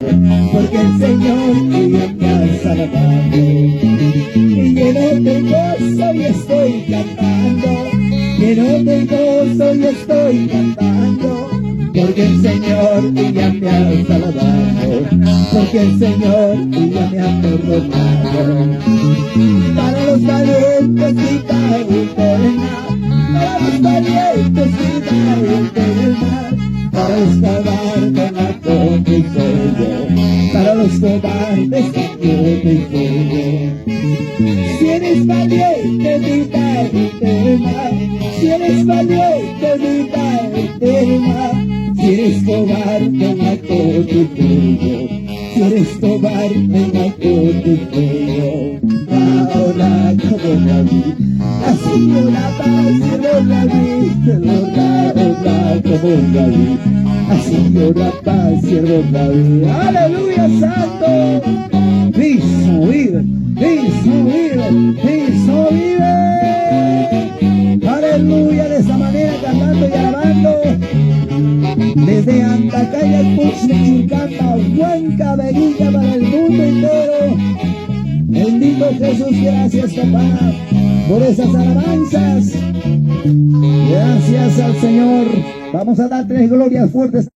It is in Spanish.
porque el Señor ya me ha salvado. Y lleno de gozo y estoy cantando, lleno de gozo y estoy cantando, porque el Señor ya me ha salvado, porque el Señor ya me ha perdonado. Para los valientes vida eterna, para los valientes vida eterna, para los cobardes la condición, para los cobardes la condición. Si eres valiente vida eterna, si eres valiente vida eterna, si eres cobarde la condición, si eres cobarde la condición. Ahora como David, la señora paz de David, ahora como David, la señora paz de David. Aleluya, santo. Cristo vive, Cristo vive, Cristo vive. Aleluya, de esa manera cantando y alabando. Desde Antacaya, Chilcata, Huanca, Veguilla, para el mundo entero. Bendito Jesús, gracias papá por esas alabanzas. Gracias al Señor. Vamos a dar 3 glorias fuertes.